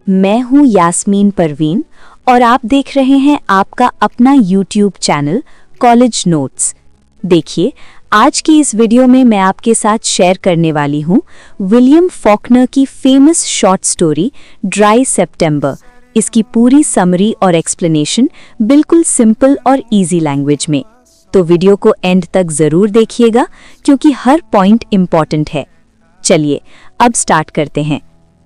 मैं हूं यास्मीन परवीन और आप देख रहे हैं आपका अपना यूट्यूब चैनल कॉलेज नोट्स। देखिए, आज की इस वीडियो में मैं आपके साथ शेयर करने वाली हूं विलियम फॉकनर की फेमस शॉर्ट स्टोरी ड्राई सितंबर। इसकी पूरी समरी और एक्सप्लेनेशन बिल्कुल सिंपल और इजी लैंग्वेज में। तो वीडियो को एंड तक जरूर देखिएगा क्योंकि हर पॉइंट इम्पॉर्टेंट है। चलिए अब स्टार्ट करते हैं।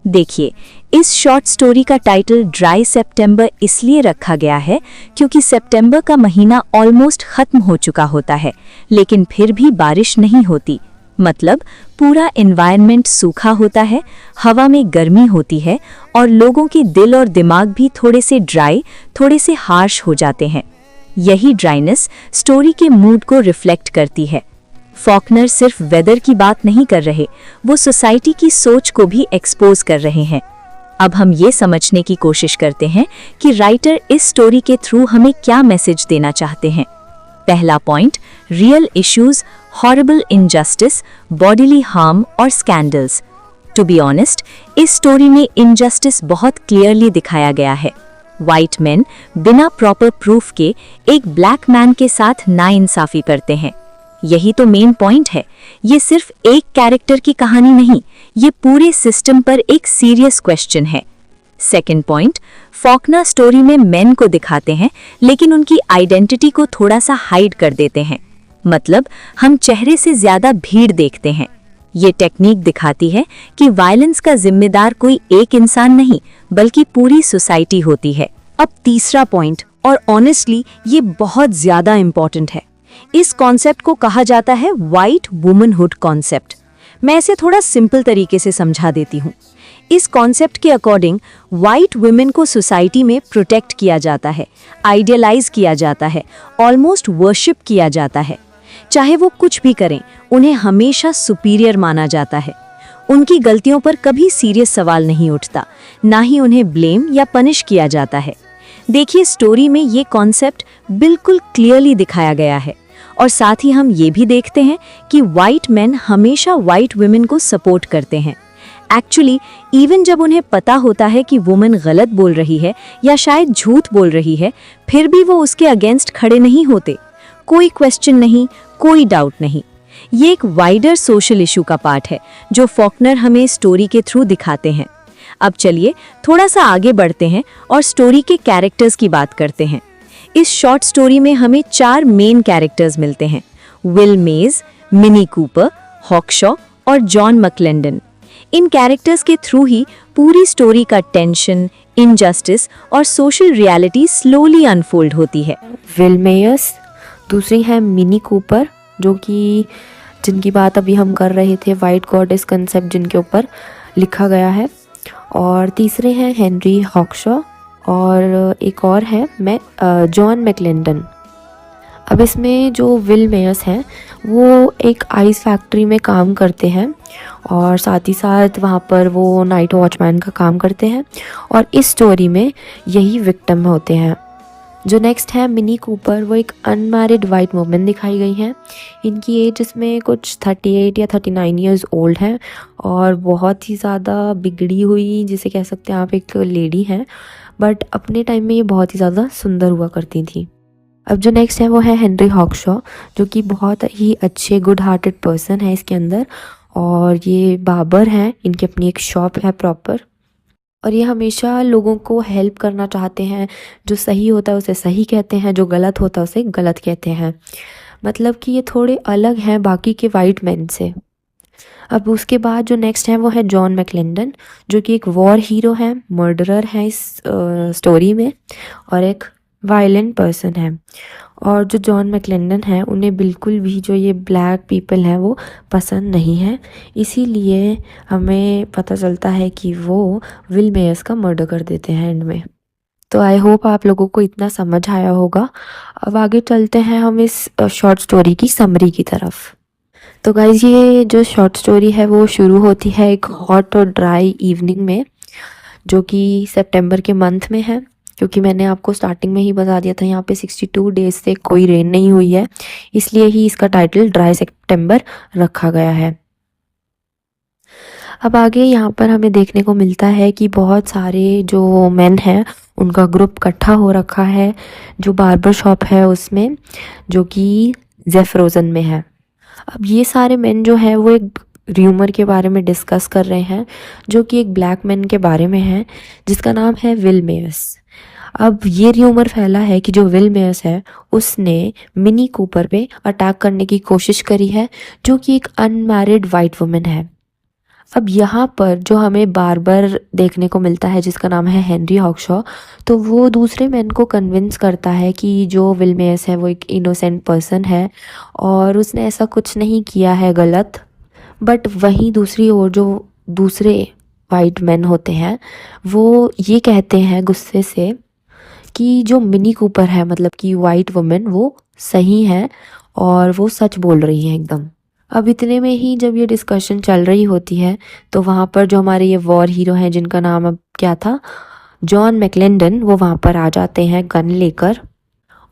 देखिए, इस शॉर्ट स्टोरी का टाइटल ड्राई सितंबर इसलिए रखा गया है क्योंकि सितंबर का महीना ऑलमोस्ट खत्म हो चुका होता है, लेकिन फिर भी बारिश नहीं होती। मतलब पूरा एनवायरनमेंट सूखा होता है, हवा में गर्मी होती है और लोगों के दिल और दिमाग भी थोड़े से ड्राई, थोड़े से हार्श हो जाते हैं। यही ड्राइनेस स्टोरी के मूड को रिफ्लेक्ट करती है। फॉकनर सिर्फ वेदर की बात नहीं कर रहे, वो सोसाइटी की सोच को भी एक्सपोज कर रहे हैं। अब हम ये समझने की कोशिश करते हैं कि राइटर इस स्टोरी के थ्रू हमें क्या मैसेज देना चाहते हैं। पहला point, real issues, horrible injustice, bodily harm और स्कैंडल्स। टू बी ऑनेस्ट, इस स्टोरी में इनजस्टिस बहुत क्लियरली दिखाया गया है। व्हाइट मैन बिना प्रॉपर प्रूफ के एक ब्लैक मैन के साथ नाइंसाफी करते हैं। यही तो मेन पॉइंट है। ये सिर्फ एक कैरेक्टर की कहानी नहीं, ये पूरे सिस्टम पर एक सीरियस क्वेश्चन है। सेकंड पॉइंट, फॉकनर स्टोरी में मेन को दिखाते हैं लेकिन उनकी आइडेंटिटी को थोड़ा सा हाइड कर देते हैं। मतलब हम चेहरे से ज्यादा भीड़ देखते हैं। ये टेक्निक दिखाती है कि वायलेंस का जिम्मेदार कोई एक इंसान नहीं बल्कि पूरी सोसाइटी होती है। अब तीसरा पॉइंट, और ऑनेस्टली ये बहुत ज्यादा इंपॉर्टेंट है। इस कॉन्सेप्ट को कहा जाता है व्हाइट वुमनहुड कॉन्सेप्ट। मैं इसे थोड़ा सिंपल तरीके से समझा देती हूँ। इस कॉन्सेप्ट के अकॉर्डिंग व्हाइट वुमेन को सोसाइटी में प्रोटेक्ट किया जाता है, आइडियलाइज किया जाता है, ऑलमोस्ट वर्शिप किया जाता है। चाहे वो कुछ भी करें, उन्हें हमेशा सुपीरियर माना जाता है। उनकी गलतियों पर कभी सीरियस सवाल नहीं उठता, ना ही उन्हें ब्लेम या पनिश किया जाता है। देखिए, स्टोरी में ये कॉन्सेप्ट बिल्कुल क्लियरली दिखाया गया है। और साथ ही हम ये भी देखते हैं कि व्हाइट मैन हमेशा व्हाइट वुमेन को सपोर्ट करते हैं। एक्चुअली इवन जब उन्हें पता होता है कि वुमेन गलत बोल रही है या शायद झूठ बोल रही है, फिर भी वो उसके अगेंस्ट खड़े नहीं होते। कोई क्वेश्चन नहीं, कोई डाउट नहीं। ये एक वाइडर सोशल इशू का पार्ट है जो फॉकनर हमें स्टोरी के थ्रू दिखाते हैं। अब चलिए थोड़ा सा आगे बढ़ते हैं और स्टोरी के कैरेक्टर्स की बात करते हैं। इस शॉर्ट स्टोरी में हमें 4 मेन कैरेक्टर्स मिलते हैं: विल मेज, मिनी कूपर, हॉकशॉ और जॉन मैक्लेंडन। इन कैरेक्टर्स के थ्रू ही पूरी स्टोरी का टेंशन, इनजस्टिस और सोशल रियलिटी स्लोली अनफोल्ड होती है। विल मेयर्स, दूसरी है मिनी कूपर, जो कि जिनकी बात अभी हम कर रहे थे, वाइट गॉडेस कंसेप्ट जिनके ऊपर लिखा गया है। और तीसरे हैं हेनरी हॉकशॉ और एक और है जॉन मैक्लेंडन। अब इसमें जो विल मेयर्स हैं वो एक आइस फैक्ट्री में काम करते हैं और साथ ही साथ वहाँ पर वो नाइट वॉचमैन का काम करते हैं और इस स्टोरी में यही विक्टिम होते हैं। जो नेक्स्ट है मिनी कूपर, वो एक अनमैरिड वाइट वुमन दिखाई गई हैं। इनकी एज इसमें कुछ 38 या 39 ईयर्स ओल्ड है और बहुत ही ज़्यादा बिगड़ी हुई, जिसे कह सकते हैं आप, एक लेडी हैं, बट अपने टाइम में ये बहुत ही ज़्यादा सुंदर हुआ करती थी। अब जो नेक्स्ट है वो है हेनरी हॉकशॉ, जो कि बहुत ही अच्छे गुड हार्टेड पर्सन है इसके अंदर, और ये बार्बर हैं। इनकी अपनी एक शॉप है प्रॉपर, और ये हमेशा लोगों को हेल्प करना चाहते हैं। जो सही होता है उसे सही कहते हैं, जो गलत होता है उसे गलत कहते हैं। मतलब कि ये थोड़े अलग हैं बाकी के वाइट मैन से। अब उसके बाद जो नेक्स्ट है वो है जॉन मैक्लेंडन, जो कि एक वॉर हीरो है, मर्डरर है इस स्टोरी में, और एक वायलेंट पर्सन है। और जो जॉन मैक्लेंडन है, उन्हें बिल्कुल भी जो ये ब्लैक पीपल हैं वो पसंद नहीं है। इसीलिए हमें पता चलता है कि वो विल मेयर्स का मर्डर कर देते हैं एंड में। तो आई होप आप लोगों को इतना समझ आया होगा। अब आगे चलते हैं हम इस शॉर्ट स्टोरी की समरी की तरफ। तो गाइज, ये जो शॉर्ट स्टोरी है वो शुरू होती है एक हॉट और ड्राई इवनिंग में, जो कि सितंबर के मंथ में है, क्योंकि मैंने आपको स्टार्टिंग में ही बता दिया था यहाँ पे 62 डेज से कोई रेन नहीं हुई है, इसलिए ही इसका टाइटल ड्राई सितंबर रखा गया है। अब आगे यहाँ पर हमें देखने को मिलता है कि बहुत सारे जो मेन हैं उनका ग्रुप इकट्ठा हो रखा है जो बार्बर शॉप है उसमें, जो कि जेफ्रोजन में है। अब ये सारे मेन जो है वो एक र्यूमर के बारे में डिस्कस कर रहे हैं, जो कि एक ब्लैक मैन के बारे में है जिसका नाम है विल मेयर्स। अब ये र्यूमर फैला है कि जो विल मेयर्स है उसने मिनी कूपर पे अटैक करने की कोशिश करी है, जो कि एक अनमैरिड वाइट वुमन है। अब यहाँ पर जो हमें बार्बर देखने को मिलता है जिसका नाम है हेनरी हॉक्शॉ, तो वो दूसरे मैन को कन्विंस करता है कि जो विल मेयर्स है वो एक इनोसेंट पर्सन है और उसने ऐसा कुछ नहीं किया है गलत। बट वहीं दूसरी ओर जो दूसरे वाइट मैन होते हैं वो ये कहते हैं गुस्से से कि जो मिनी कूपर है, मतलब कि वाइट वुमन, वो सही है और वो सच बोल रही है एकदम। अब इतने में ही जब ये डिस्कशन चल रही होती है तो वहाँ पर जो हमारे ये वॉर हीरो हैं जिनका नाम अब क्या था, जॉन मैकलेंडन, वो वहाँ पर आ जाते हैं गन लेकर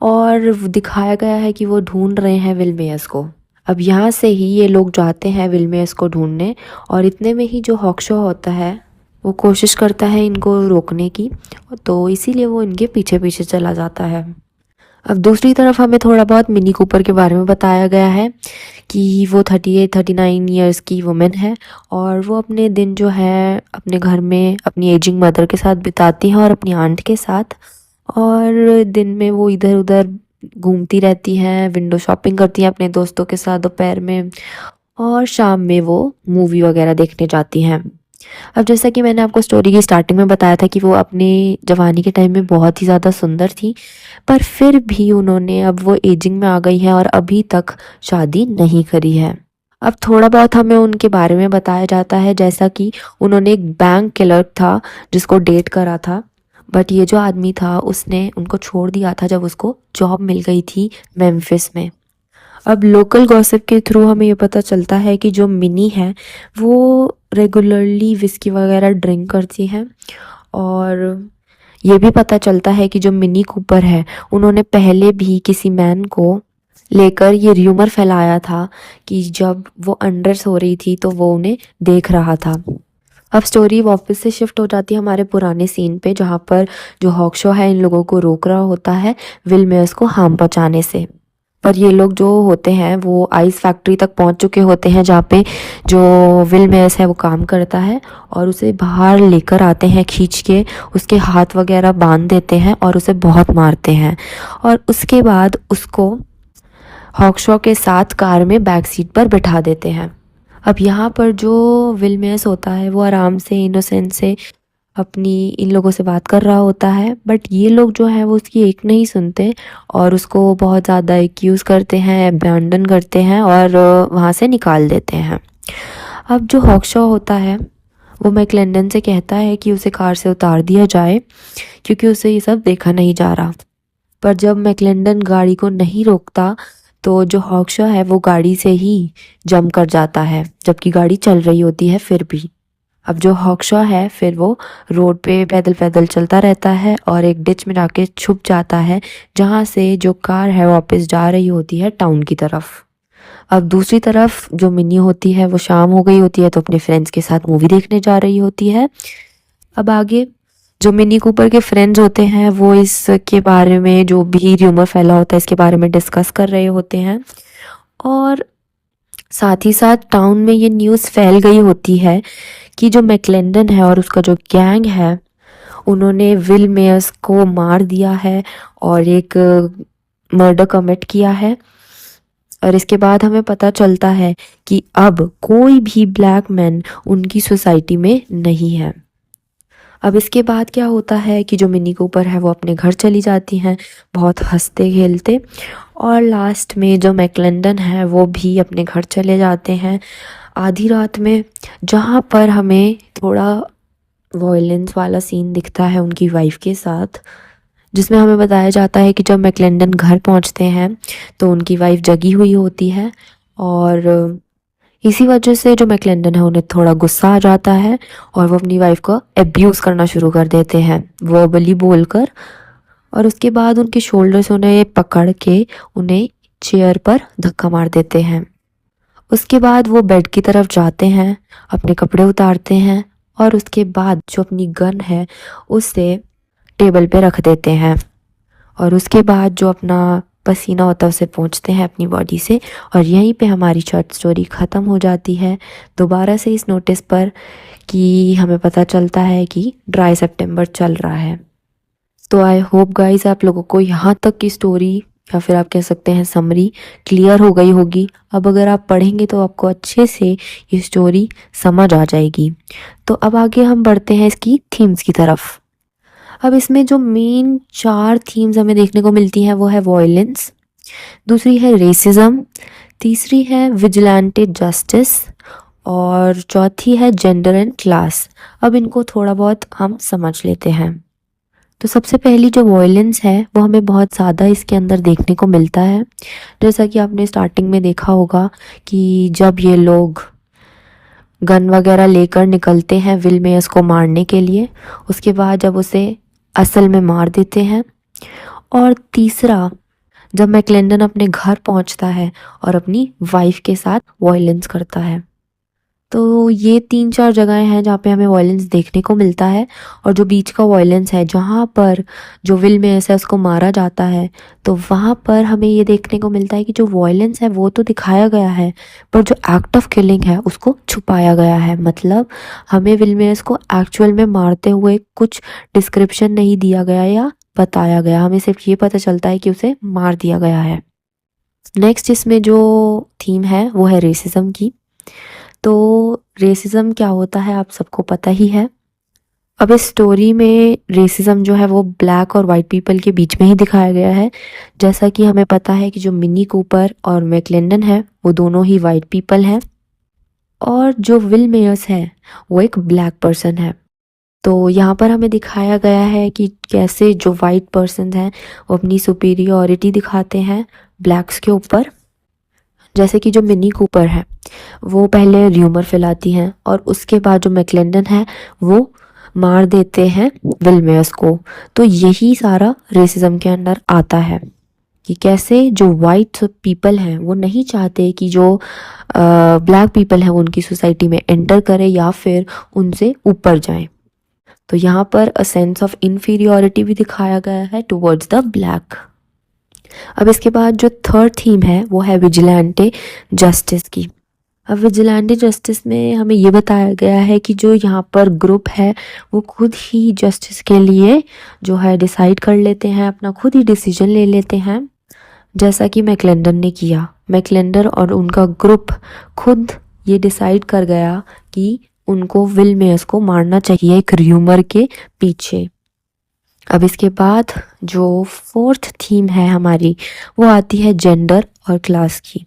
और दिखाया गया है कि वो ढूंढ रहे हैं विल मेयर्स को। अब यहाँ से ही ये लोग जाते हैं विल मेयर्स को ढूंढने और इतने में ही जो हॉक्शॉ होता है वो कोशिश करता है इनको रोकने की, तो इसीलिए वो इनके पीछे पीछे चला जाता है। अब दूसरी तरफ हमें थोड़ा बहुत मिनी कूपर के बारे में बताया गया है कि वो 38-39 ईयर्स की वुमेन है और वो अपने दिन जो है अपने घर में अपनी एजिंग मदर के साथ बिताती हैं और अपनी आंट के साथ, और दिन में वो इधर उधर घूमती रहती हैं, विंडो शॉपिंग करती हैं अपने दोस्तों के साथ दोपहर में, और शाम में वो मूवी वगैरह देखने जाती हैं। अब जैसा कि मैंने आपको स्टोरी की स्टार्टिंग में बताया था कि वो अपने जवानी के टाइम में बहुत ही ज़्यादा सुंदर थी, पर फिर भी उन्होंने, अब वो एजिंग में आ गई हैं और अभी तक शादी नहीं करी है। अब थोड़ा बहुत हमें उनके बारे में बताया जाता है, जैसा कि उन्होंने एक बैंक क्लर्क था जिसको डेट करा था, बट ये जो आदमी था उसने उनको छोड़ दिया था जब उसको जॉब मिल गई थी मेम्फिस में। अब लोकल गॉसिप के थ्रू हमें ये पता चलता है कि जो मिनी है वो रेगुलरली विस्की वगैरह ड्रिंक करती हैं, और ये भी पता चलता है कि जो मिनी कूपर है उन्होंने पहले भी किसी मैन को लेकर ये र्यूमर फैलाया था कि जब वो अंडर्स हो रही थी तो वो उन्हें देख रहा था। अब स्टोरी वापस से शिफ्ट हो जाती है हमारे पुराने सीन पे, जहाँ पर जो हॉक्शॉ है इन लोगों को रोक रहा होता है विल मेयर्स को हार्म पहुँचाने से। पर ये लोग जो होते हैं वो आइस फैक्ट्री तक पहुंच चुके होते हैं जहाँ पे जो विल मेयर्स है वो काम करता है, और उसे बाहर लेकर आते हैं खींच के, उसके हाथ वगैरह बांध देते हैं और उसे बहुत मारते हैं, और उसके बाद उसको हॉक्शॉ के साथ कार में बैक सीट पर बिठा देते हैं। अब यहाँ पर जो विल मेयर्स होता है वो आराम से इनोसेंट से अपनी इन लोगों से बात कर रहा होता है, बट ये लोग जो है वो उसकी एक नहीं सुनते और उसको बहुत ज़्यादा एक्यूज़ करते हैं, अबैंडन करते हैं और वहाँ से निकाल देते हैं। अब जो हॉक्शॉ होता है वो मैकलेंडन से कहता है कि उसे कार से उतार दिया जाए क्योंकि उसे ये सब देखा नहीं जा रहा, पर जब मैकलेंडन गाड़ी को नहीं रोकता तो जो हॉक्शॉ है वो गाड़ी से ही जंप कर जाता है जबकि गाड़ी चल रही होती है फिर भी। अब जो हॉक्शॉ है फिर वो रोड पे पैदल पैदल चलता रहता है और एक डिच में जाके छुप जाता है जहाँ से जो कार है वापस जा रही होती है टाउन की तरफ। अब दूसरी तरफ जो मिनी होती है वो शाम हो गई होती है तो अपने फ्रेंड्स के साथ मूवी देखने जा रही होती है। अब आगे जो मिनी कूपर के फ्रेंड्स होते हैं वो इसके बारे में, जो भी र्यूमर फैला होता है इसके बारे में डिस्कस कर रहे होते हैं, और साथ ही साथ टाउन में ये न्यूज़ फैल गई होती है कि जो मैकलेंडन है और उसका जो गैंग है उन्होंने विल मेयर्स को मार दिया है और एक मर्डर कमिट किया है। और इसके बाद हमें पता चलता है कि अब कोई भी ब्लैक मैन उनकी सोसाइटी में नहीं है। अब इसके बाद क्या होता है कि जो मिनी कूपर है वो अपने घर चली जाती हैं बहुत हंसते खेलते, और लास्ट में जो मैकलेंडन है वो भी अपने घर चले जाते हैं आधी रात में, जहाँ पर हमें थोड़ा वॉयलेंस वाला सीन दिखता है उनकी वाइफ के साथ, जिसमें हमें बताया जाता है कि जब मैकलेंडन घर पहुँचते हैं तो उनकी वाइफ जगी हुई होती है, और इसी वजह से जो मैकलेंडन है उन्हें थोड़ा गुस्सा आ जाता है और वो अपनी वाइफ को एब्यूज़ करना शुरू कर देते हैं वर्बली बोलकर, और उसके बाद उनके शोल्डर से उन्हें पकड़ के उन्हें चेयर पर धक्का मार देते हैं। उसके बाद वो बेड की तरफ जाते हैं, अपने कपड़े उतारते हैं और उसके बाद जो अपनी गन है उसे टेबल पे रख देते हैं और उसके बाद जो अपना पसीना होता है उसे पोंछते हैं अपनी बॉडी से और यहीं पे हमारी शॉर्ट स्टोरी ख़त्म हो जाती है। दोबारा से इस नोटिस पर कि हमें पता चलता है कि ड्राई सितंबर चल रहा है। तो आई होप गाइस आप लोगों को यहाँ तक की स्टोरी या फिर आप कह सकते हैं समरी क्लियर हो गई होगी। अब अगर आप पढ़ेंगे तो आपको अच्छे से ये स्टोरी समझ आ जाएगी। तो अब आगे हम बढ़ते हैं इसकी थीम्स की तरफ। अब इसमें जो मेन 4 थीम्स हमें देखने को मिलती हैं वो है वॉयलेंस, दूसरी है रेसिज्म, तीसरी है विजिलेंटे जस्टिस और चौथी है जेंडर एंड क्लास। अब इनको थोड़ा बहुत हम समझ लेते हैं। तो सबसे पहली जो वॉयलेंस है वो हमें बहुत ज़्यादा इसके अंदर देखने को मिलता है। जैसा कि आपने स्टार्टिंग में देखा होगा कि जब ये लोग गन वगैरह लेकर निकलते हैं विल मेयर्स को मारने के लिए, उसके बाद जब उसे असल में मार देते हैं। और तीसरा, जब मैकलेंडन अपने घर पहुंचता है और अपनी वाइफ के साथ वॉयलेंस करता है। तो ये 3-4 जगहें हैं जहाँ पे हमें वॉयलेंस देखने को मिलता है। और जो बीच का वॉयलेंस है जहाँ पर जो विल मेयर्स है उसको मारा जाता है, तो वहाँ पर हमें ये देखने को मिलता है कि जो वॉयलेंस है वो तो दिखाया गया है पर जो एक्ट ऑफ किलिंग है उसको छुपाया गया है। मतलब हमें विल मेयर्स को एक्चुअल में मारते हुए कुछ डिस्क्रिप्शन नहीं दिया गया या बताया गया, हमें सिर्फ ये पता चलता है कि उसे मार दिया गया है। नेक्स्ट इसमें जो थीम है वो है रेसिज्म की। तो रेसिज्म क्या होता है आप सबको पता ही है। अब इस स्टोरी में रेसिज्म जो है वो ब्लैक और वाइट पीपल के बीच में ही दिखाया गया है। जैसा कि हमें पता है कि जो मिनी कूपर और मैकलेंडन है वो दोनों ही वाइट पीपल हैं और जो विल मेयर्स है वो एक ब्लैक पर्सन है। तो यहाँ पर हमें दिखाया गया है कि कैसे जो वाइट पर्सन हैं वो अपनी सुपीरियॉरिटी दिखाते हैं ब्लैक्स के ऊपर। जैसे कि जो मिनी कूपर है वो पहले र्यूमर फैलाती हैं और उसके बाद जो मैकलेंडन है वो मार देते हैं विल मेयर्स को। तो यही सारा रेसिज्म के अंदर आता है कि कैसे जो वाइट पीपल हैं वो नहीं चाहते कि जो ब्लैक पीपल हैं उनकी सोसाइटी में एंटर करें या फिर उनसे ऊपर जाएं। तो यहाँ पर अ सेंस ऑफ इन्फीरियॉरिटी भी दिखाया गया है टुवर्ड्स द ब्लैक। अब इसके बाद जो थर्ड थीम है वो है विजिलेंटे जस्टिस की। अब विजिलेंटे जस्टिस में हमें ये बताया गया है कि जो यहाँ पर ग्रुप है वो खुद ही जस्टिस के लिए जो है डिसाइड कर लेते हैं, अपना खुद ही डिसीजन ले लेते हैं, जैसा कि मैकलेंडन ने किया। मैकलेंडन और उनका ग्रुप खुद ये डिसाइड कर गया कि उनको विल मेयर्स को मारना चाहिए एक र्यूमर के पीछे। अब इसके बाद जो फोर्थ थीम है हमारी वो आती है जेंडर और क्लास की।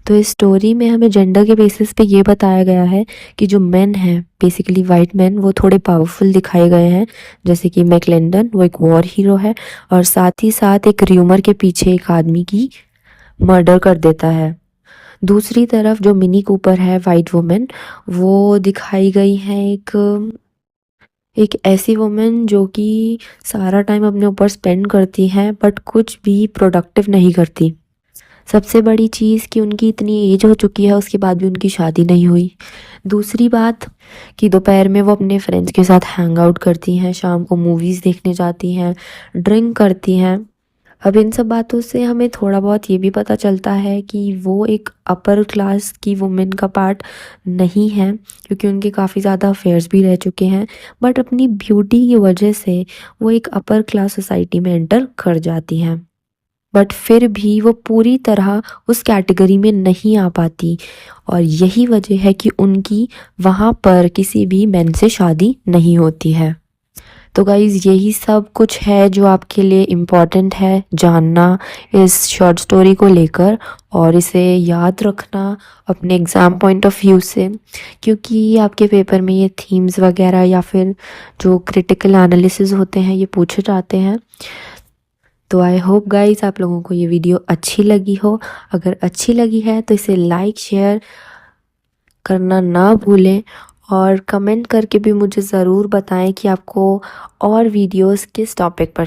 तो इस स्टोरी में हमें जेंडर के बेसिस पे ये बताया गया है कि जो मेन हैं बेसिकली वाइट मेन वो थोड़े पावरफुल दिखाए गए हैं। जैसे कि मैकलेंडन वो एक वॉर हीरो है और साथ ही साथ एक र्यूमर के पीछे एक आदमी की मर्डर कर देता है। दूसरी तरफ जो मिनी कूपर है वाइट वुमेन वो दिखाई गई है एक ऐसी वुमेन जो कि सारा टाइम अपने ऊपर स्पेंड करती है बट कुछ भी प्रोडक्टिव नहीं करती। सबसे बड़ी चीज़ कि उनकी इतनी एज हो चुकी है उसके बाद भी उनकी शादी नहीं हुई। दूसरी बात कि दोपहर में वो अपने फ्रेंड्स के साथ हैंग आउट करती हैं, शाम को मूवीज़ देखने जाती हैं, ड्रिंक करती हैं। अब इन सब बातों से हमें थोड़ा बहुत ये भी पता चलता है कि वो एक अपर क्लास की वुमेन का पार्ट नहीं है क्योंकि उनके काफ़ी ज़्यादा अफेयर्स भी रह चुके हैं, बट अपनी ब्यूटी की वजह से वो एक अपर क्लास सोसाइटी में एंटर कर जाती हैं। बट फिर भी वो पूरी तरह उस कैटेगरी में नहीं आ पाती और यही वजह है कि उनकी वहाँ पर किसी भी मैन से शादी नहीं होती है। तो गाइज़ यही सब कुछ है जो आपके लिए इम्पॉर्टेंट है जानना इस शॉर्ट स्टोरी को लेकर और इसे याद रखना अपने एग्ज़ाम पॉइंट ऑफ व्यू से, क्योंकि आपके पेपर में ये थीम्स वगैरह या फिर जो क्रिटिकल एनालिसिस होते हैं ये पूछे जाते हैं। तो आई होप गाइज आप लोगों को ये वीडियो अच्छी लगी हो। अगर अच्छी लगी है तो इसे लाइक शेयर करना ना भूलें और कमेंट करके भी मुझे ज़रूर बताएं कि आपको और वीडियोस किस टॉपिक पर